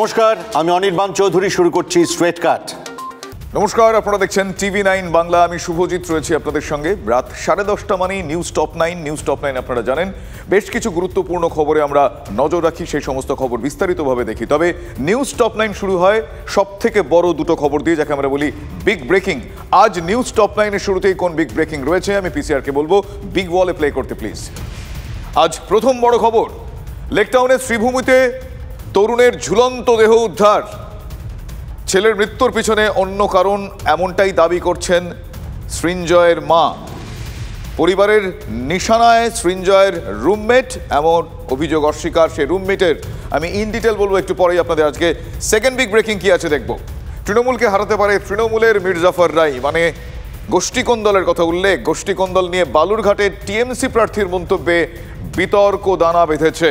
নমস্কার, আমি অনির্বাণ চৌধুরী। শুরু করছি স্ট্রেট কাট। নমস্কার, আপনারা দেখছেন TV9 বাংলা। আমি শুভজিৎ রয়েছি আপনাদের সঙ্গে। রাত 10:30 মানে নিউজ টপ 9। নিউজ টপ 9 আপনারা জানেন বেশ কিছু গুরুত্বপূর্ণ খবরে আমরা নজর রাখি, সেই সমস্ত খবর বিস্তারিতভাবে দেখি। তবে নিউজ টপ 9 শুরু হয় সব থেকে বড় দুটো খবর দিয়ে, যাকে আমরা বলি বিগ ব্রেকিং। আজ নিউজ টপ 9-এর শুরুতেই কোন বিগ ব্রেকিং রয়েছে আমি পিসিআরকে বলবো বিগ ওয়ালে প্লে করতে প্লিজ। আজ প্রথম বড় খবর, লেকটাউনের শ্রীভূমিতে তরুণের ঝুলন্ত দেহ উদ্ধার। ছেলের মৃত্যুর পিছনে অন্য কারণ এমনটাই দাবি করছেন সৃঞ্জয়ের মা। পরিবারের নিশানায় সৃঞ্জয়ের রুমমেট, এমন অভিযোগ অস্বীকার সে রুমমেটের। আমি ইন ডিটেল বলবো একটু পরেই আপনাদের। আজকে সেকেন্ড বিগ ব্রেকিং কি আছে দেখব। তৃণমূলকে হারাতে পারে তৃণমূলের মির্জাফর রায়, মানে গোষ্ঠীকোন্দলের কথা উল্লেখ। গোষ্ঠীকোন্দল নিয়ে বালুরঘাটে টিএমসি প্রার্থীর মন্তব্যে বিতর্ক দানা বেঁধেছে।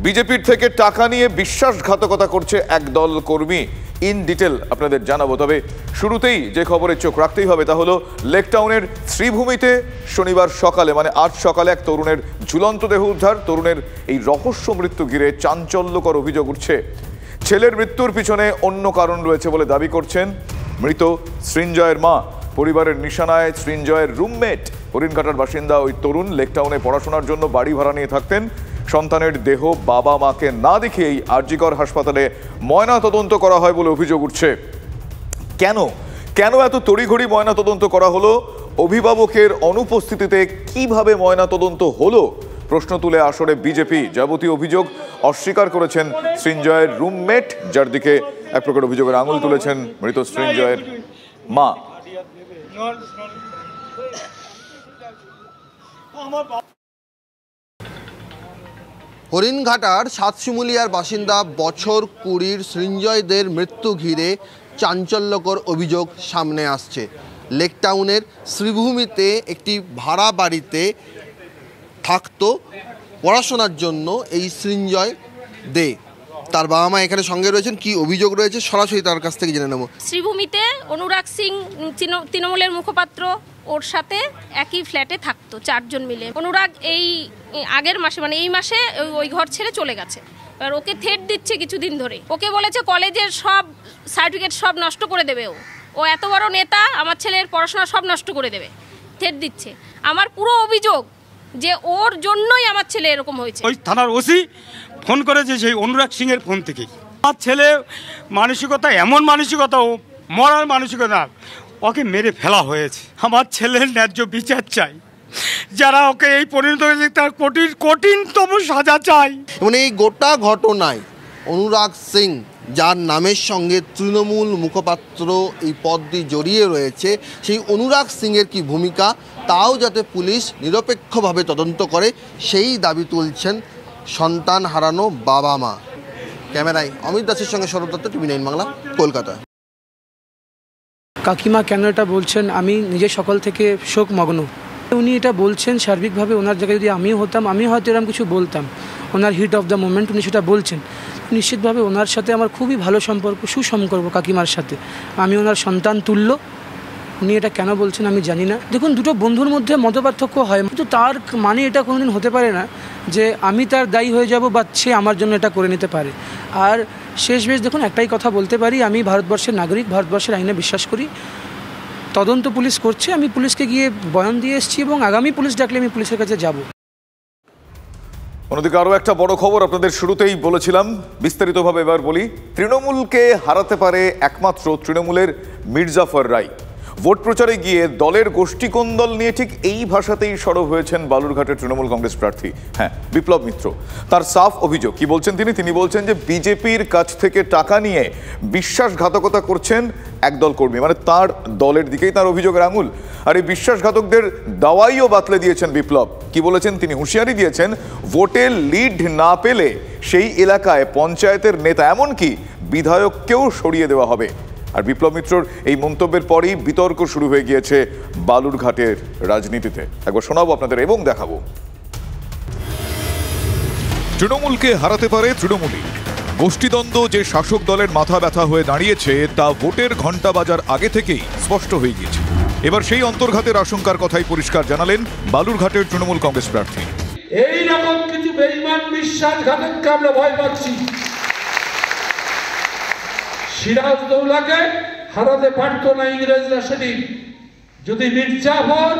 বিজেপির থেকে টাকা নিয়ে বিশ্বাসঘাতকতা করছে একদল কর্মী। ইন ডিটেল আপনাদের জানাবো। তবে শুরুতেই যে খবরে চোখ রাখতেই হবে তা হলো লেকটাউনের শ্রীভূমিতে শনিবার সকালে, মানে আজ সকালে এক তরুণের ঝুলন্ত দেহ উদ্ধার। তরুণের এই রহস্য মৃত্যু ঘিরে চাঞ্চল্যকর অভিযোগ উঠছে। ছেলের মৃত্যুর পিছনে অন্য কারণ রয়েছে বলে দাবি করছেন মৃত সৃঞ্জয়ের মা। পরিবারের নিশানায় সৃঞ্জয়ের রুমমেট। হরিণঘাটার বাসিন্দা ওই তরুণ লেকটাউনে পড়াশোনার জন্য বাড়ি ভাড়া নিয়ে থাকতেন। সন্তানের দেহ বাবা মাকে না দেখেই আরজিকর হাসপাতালে ময়না তদন্ত করা হয় বলে অভিযোগ উঠছে। কেন এত তড়িঘড়ি ময়না তদন্ত করা হলো? অভিভাবকের অনুপস্থিতিতে কিভাবে ময়না তদন্ত হলো প্রশ্ন তুলে আসরে বিজেপি। যাবতীয় অভিযোগ অস্বীকার করেছেন সৃঞ্জয়ের রুমমেট, যার দিকে এক প্রকার অভিযোগের আঙুল তুলেছেন মৃত সৃঞ্জয়ের মা। হরিণঘাটার সাতশিমুলিয়ার বাসিন্দা বছর 20 সৃঞ্জয়দের মৃত্যু ঘিরে চাঞ্চল্যকর অভিযোগ সামনে আসছে। লেকটাউনের শ্রীভূমিতে একটি ভাড়া বাড়িতে থাকতো পড়াশোনার জন্য এই সৃঞ্জয় দে। তার বাবা মা এখানে সঙ্গে রয়েছেন। কি অভিযোগ রয়েছে সরাসরি তার কাছ থেকে জেনে নেব। শ্রীভূমিতে অনুরাগ সিং তৃণমূলের মুখপাত্র, ওর সাথে একই ফ্ল্যাটে থাকতো 4 জন মিলে। অনুরাগ এই আগের মাসে, মানে এই মাসে ওই ঘর ছেড়ে চলে গেছে। এবার ওকে থ্রেট দিচ্ছে কিছুদিন ধরে। ওকে বলেছে কলেজের সব সার্টিফিকেট সব নষ্ট করে দেবে। ও এত বড় নেতা, আমার ছেলের পড়াশোনা সব নষ্ট করে দেবে, থ্রেট দিচ্ছে। আমার পুরো অভিযোগ যে ওর জন্যই আমার ছেলে এরকম হয়েছে। ওই থানার ওসি ফোন করেছে সেই অনুরাগ সিংয়ের ফোন থেকে। আমার ছেলে মানসিকতা, এমন মানসিকতা, ও মরার মানসিকতা, ওকে মেরে ফেলা হয়েছে। আমার ছেলের ন্যায্য বিচার চাই। যারা ওকে এই পরিণত হয়েছে তার কঠিনতম সাজা চাই। মানে এই গোটা ঘটনায় অনুরাগ সিং, যার নামের সঙ্গে তৃণমূল মুখপাত্র এই পদটি জড়িয়ে রয়েছে, সেই অনুরাগ সিংয়ের কি ভূমিকা তাও যাতে পুলিশ নিরপেক্ষভাবে তদন্ত করে, সেই দাবি তুলছেন সন্তান হারানো বাবা মা। ক্যামেরায় অমিত দাসের সঙ্গে সৌরভ দত্ত, TV9 বাংলা, কলকাতা। কাকিমা কেন এটা বলছেন, আমি নিজে সকাল থেকে শোকমগ্ন। উনি এটা বলছেন সার্বিকভাবে। ওনার জায়গায় যদি আমিও হতাম, আমি হয়তো এরকম কিছু বলতাম। ওনার হিট অফ দ্য মোমেন্ট উনি সেটা বলছেন। নিশ্চিতভাবে ওনার সাথে আমার খুবই ভালো সম্পর্ক, সুসম্পর্ক কাকিমার সাথে। আমি ওনার সন্তান তুল্য। উনি এটা কেন বলছেন আমি জানি না। দেখুন, দুটো বন্ধুর মধ্যে মতপার্থক্য হয়, কিন্তু তার মানে এটা কোনোদিন হতে পারে না যে আমি তার দায়ী হয়ে যাব বা সে আমার জন্য এটা করে নিতে পারে। আর শেষ বেশ দেখুন, একটাই কথা বলতে পারি, আমি ভারতবর্ষের নাগরিক, ভারতবর্ষের আইনে বিশ্বাস করি। তদন্ত পুলিশ করছে, আমি পুলিশকে গিয়ে বয়ান দিয়ে এসেছি এবং আগামী পুলিশ ডাকলে আমি পুলিশের কাছে যাব। অন্যদিকে আরও একটা বড় খবর আপনাদের শুরুতেই বলেছিলাম, বিস্তারিতভাবে এবার বলি। তৃণমূলকে হারাতে পারে একমাত্র তৃণমূলের মির্জাফর রায়। ভোট প্রচারে গিয়ে দলের গোষ্ঠীকোন্দল নিয়ে ঠিক এই ভাষাতেই সরব হয়েছেন বালুরঘাটের তৃণমূল কংগ্রেস প্রার্থী বিপ্লব মিত্র। তার সাফ অভিযোগ, কি বলছেন তিনি বলছেন যে বিজেপির কাছ থেকে টাকা নিয়ে বিশ্বাসঘাতকতা করছেন একদল কর্মী, মানে তার দলের দিকেই তার অভিযোগের আঙুল। আর এই বিশ্বাসঘাতকদের দাওয়াইও বাতলে দিয়েছেন বিপ্লব। কি বলেছেন তিনি? হুঁশিয়ারি দিয়েছেন ভোটে লিড না পেলে সেই এলাকায় পঞ্চায়েতের নেতা, এমনকি বিধায়ককেও সরিয়ে দেওয়া হবে। আর বিপ্লব মিত্রর এই মন্তব্যের পরেই বিতর্ক শুরু হয়ে গিয়েছে বালুরঘাটের রাজনীতিতে। একবার শোনাবো আপনাদের এবং দেখাবো। তৃণমূলকে হারাতে পারে তৃণমূলই। গোষ্ঠীদ্বন্দ্ব যে শাসক দলের মাথা ব্যথা হয়ে দাঁড়িয়েছে তা ভোটের ঘণ্টা বাজার আগে থেকেই স্পষ্ট হয়ে গিয়েছে। এবার সেই অন্তর্ঘাতের আশঙ্কার কথাই পরিষ্কার জানালেন বালুরঘাটের তৃণমূল কংগ্রেস প্রার্থী। এই রকম কিছু বেঈমান বিশ্বাসঘাতককে আমরা ভয় পাচ্ছি। সিরাজদৌলাকে হারাতে পারতো না ইংরেজরা সেদিন, যদি মীর জাফর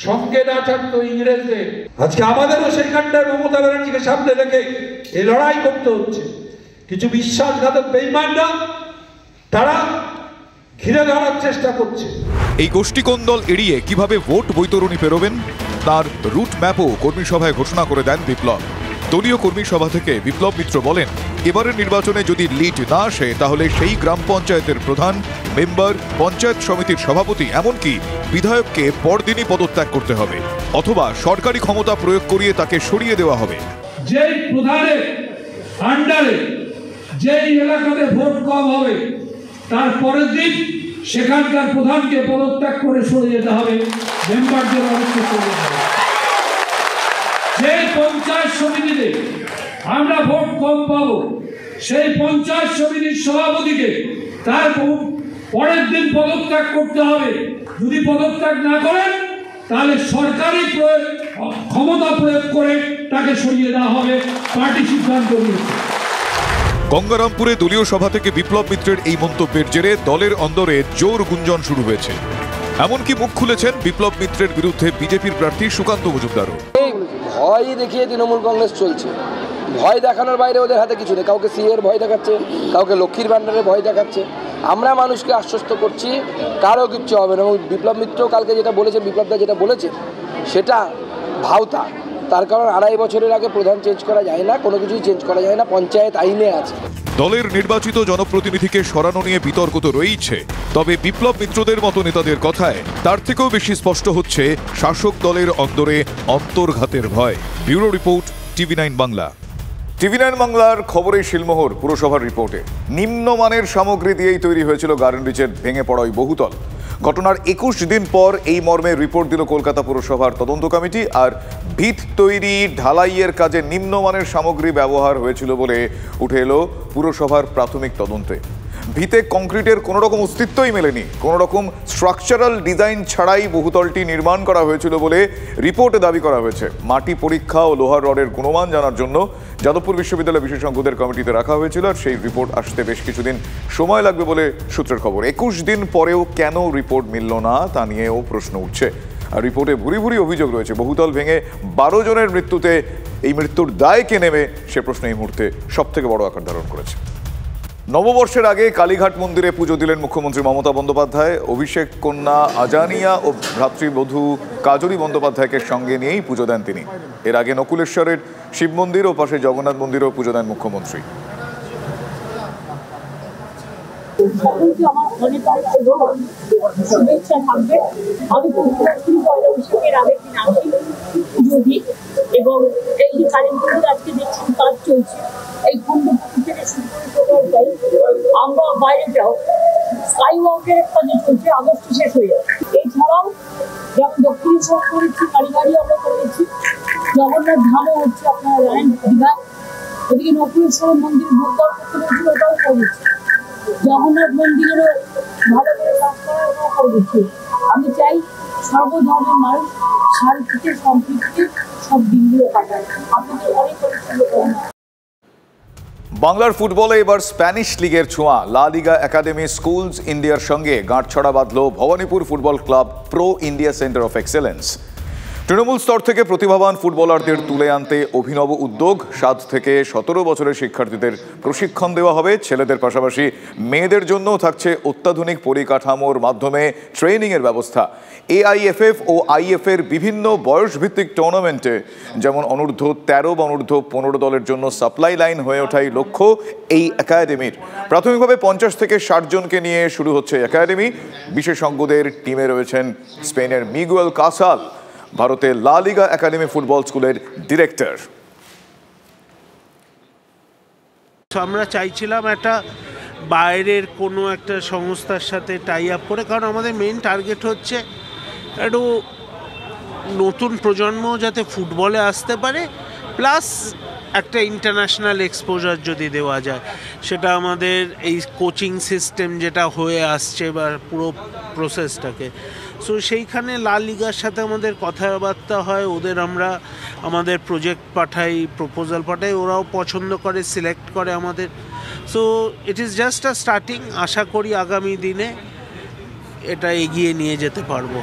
সঙ্গে না থাকতো ইংরেজদের। আজকে আমাদেরও সেইখানটায় মমতা ব্যানার্জিকে সামনে রেখে এই লড়াই করতে হচ্ছে। কিছু বিশ্বাসঘাতক বেঈমানরা তারা ঘিরে ধরার চেষ্টা করছে। এই গোষ্ঠী কোন্দল এড়িয়ে কিভাবে ভোট বৈতরণী পেরোবেন তার রুট ম্যাপও কর্মী সভায় ঘোষণা করে দেন বিপ্লব। দলীয় কর্মী সভা থেকে বিপ্লব মিত্র বলেন, এবারের নির্বাচনে যদি লিড না আসে তাহলে সেই গ্রাম পঞ্চায়েতের প্রধান, মেম্বার, পঞ্চায়েত সমিতির সভাপতি এমনকি বিধায়ককে পরদিনই পদত্যাগ করতে হবে, অথবা সরকারি ক্ষমতা প্রয়োগ করিয়ে তাকে সরিয়ে দেওয়া হবে। যেই প্রধানের আন্ডারে যেই এলাকাতে ভোট কম হবে তার পরের দিন সেখানকার প্রধানকে পদত্যাগ করে সরে যেতে হবে, মেম্বারদের অবস্থা সরে যেতে হবে। যে পঞ্চায়েত সমিতিতে আমরা ভোট কম পাবো সেই পঞ্চায়েত সমিতির সভাপতিকে তার পরের দিন পদত্যাগ করতে হবে। যদি পদত্যাগ না করেন তাহলে সরকারি ক্ষমতা প্রয়োগ করে তাকে সরিয়ে দেওয়া হবে, পার্টি সিদ্ধান্ত নিয়েছে। গঙ্গারামপুরে দলীয় সভা থেকে বিপ্লব মিত্রের এই মন্তব্যের জেরে দলের অন্দরে জোর গুঞ্জন শুরু হয়েছে। এমনকি মুখ খুলেছেন বিপ্লব মিত্রের বিরুদ্ধে বিজেপির প্রার্থী সুকান্ত মজুমদারও। ভয় দেখিয়ে তৃণমূল কংগ্রেস চলছে, ভয় দেখানোর বাইরে ওদের হাতে কিছু নেই। কাউকে সিএর ভয় দেখাচ্ছে, কাউকে লক্ষ্মীর ভাণ্ডারের ভয় দেখাচ্ছে। আমরা মানুষকে আশ্বস্ত করছি কারো কিচ্ছু হবে না। এবং বিপ্লব মিত্র কালকে যেটা বলেছে, বিপ্লবদা যেটা বলেছে সেটা ভাওতা। তার কারণ 2.5 বছরের আগে প্রধান চেঞ্জ করা যায় না, কোনো কিছুই চেঞ্জ করা যায় না, পঞ্চায়েত আইনে আছে। দলের নির্বাচিত জনপ্রতিনিধিকে সরানো নিয়ে বিতর্ক তো রয়েছে, তবে বিপ্লব মিত্রদের মতো নেতাদের কথায় তার থেকেও বেশি স্পষ্ট হচ্ছে শাসক দলের অন্দরে অন্তর্ঘাতের ভয়। Bureau report, TV9 Bangla. TV9 বাংলার খবরে শিলমোহর পুরসভার রিপোর্টে নিম্নমানের সামগ্রী দিয়েই তৈরি হয়েছিল গার্ডেনরিচের ভেঙে পড়া ওই বহুতল। ঘটনার 21 দিন পর এই মর্মে রিপোর্ট দিল কলকাতা পুরসভার তদন্ত কমিটি। আর ভিত তৈরি ঢালাইয়ের কাজে নিম্নমানের সামগ্রী ব্যবহার হয়েছিল বলে উঠে এলো পুরসভার প্রাথমিক তদন্তে। ভিতে কংক্রিটের কোনো রকম অস্তিত্বই মেলেনি, কোনো রকম স্ট্রাকচারাল ডিজাইন ছাড়াই বহুতলটি নির্মাণ করা হয়েছিল বলে রিপোর্টে দাবি করা হয়েছে। মাটি পরীক্ষা ও লোহার রডের গুণমান জানার জন্য যাদবপুর বিশ্ববিদ্যালয় বিশেষজ্ঞদের কমিটিতে রাখা হয়েছিল, আর সেই রিপোর্ট আসতে বেশ কিছুদিন সময় লাগবে বলে সূত্রের খবর। 21 দিন পরেও কেন রিপোর্ট মিলল না তা নিয়েও প্রশ্ন উঠছে। আর রিপোর্টে ভুরি ভুরি অভিযোগ রয়েছে। বহুতল ভেঙে 12 জনের মৃত্যুতে এই মৃত্যুর দায় কে নেবে সে প্রশ্ন এই মুহূর্তে সবথেকে বড় আকার ধারণ করেছে। নববর্ষের আগে কালীঘাট মন্দিরে পুজো দিলেন মুখ্যমন্ত্রী মমতা বন্দ্যোপাধ্যায়। অভিষেক কন্যা আজানিয়া ও ভ্রাতৃবধূ কাজরি বন্দ্যোপাধ্যায়কে সঙ্গে নিয়েই পুজো দেন তিনি। এর আগে নকুলেশ্বরের শিব মন্দির ও পাশে জগন্নাথ মন্দিরেও পুজো দেন মুখ্যমন্ত্রী। আমার অনেক শুভেচ্ছা থাকবে। আমি পয়লা বৈশাখের আগের দিন আসি পুজো দিই, এবং এই যে কালী মন্দির আজকে দেখছি কাজ চলছে, এই কুণ্ড থেকে শুরু করে যাই আমরা বাইরেটাও স্কাই ওয়াকের কাজে চলছে, আগস্টে শেষ হয়ে যাবে। এছাড়াও যেমন দক্ষিণেশ্বর করেছি, কালীবাড়ি আমরা করেছি, জগন্নাথ ধামও হচ্ছে আপনারা জানেন দীঘায়, ওদিকে নকুলেশ্বরের মন্দির ভোগদান করতে রয়েছে, ওটাও করেছি। জগন্নাথ মন্দিরেরও ভালো করে কাজ করার ওটাও করেছি। আমি চাই সর্বধর্মের মানুষ শান্তিতে সম্প্রীতিতে সব দিনগুলো কাটায়। আপনাদের অনেক অনেক শুভকামনা। বাংলার ফুটবলে এবার স্প্যানিশ লিগের ছোঁয়া। লা লিগা একাডেমি স্কুলস ইন্ডিয়ার সঙ্গে গাঁটছড়া বাঁধল Bhowanipore football club pro India centre of excellence. তৃণমূল স্তর থেকে প্রতিভাবান ফুটবলারদের তুলে আনতে অভিনব উদ্যোগ। 7 থেকে 17 বছরের শিক্ষার্থীদের প্রশিক্ষণ দেওয়া হবে। ছেলেদের পাশাপাশি মেয়েদের জন্যও থাকছে অত্যাধুনিক পরিকাঠামোর মাধ্যমে ট্রেনিংয়ের ব্যবস্থা। AIFF ও IF এর বিভিন্ন বয়সভিত্তিক টুর্নামেন্টে যেমন অনূর্ধ্ব 13 বা অনূর্ধ্ব 15 দলের জন্য সাপ্লাই লাইন হয়ে ওঠাই লক্ষ্য এই একাডেমির। প্রাথমিকভাবে 50 থেকে 60 জনকে নিয়ে শুরু হচ্ছে একাডেমি। বিশেষজ্ঞদের টিমে রয়েছেন স্পেনের মিগুয়েল কাসাল, ভারতের লা লিগা একাডেমি ফুটবল স্কুলের ডিরেক্টর। আমরা চাইছিলাম একটা বাইরের কোনো একটা সংস্থার সাথে টাই আপ করে, কারণ আমাদের মেন টার্গেট হচ্ছে একটু নতুন প্রজন্ম যাতে ফুটবলে আসতে পারে, প্লাস একটা ইন্টারন্যাশনাল এক্সপোজার যদি দেওয়া যায়। সেটা আমাদের এই কোচিং সিস্টেম যেটা হয়ে আসছে বা পুরো প্রসেসটাকে সো সেইখানে লা লিগার সাথে আমাদের কথাবার্তা হয়, ওদের আমরা আমাদের প্রজেক্ট পাঠাই, প্রপোজাল পাঠাই, ওরাও পছন্দ করে, সিলেক্ট করে আমাদের। So it is just a starting. আশা করি আগামী দিনে এটা এগিয়ে নিয়ে যেতে পারবো।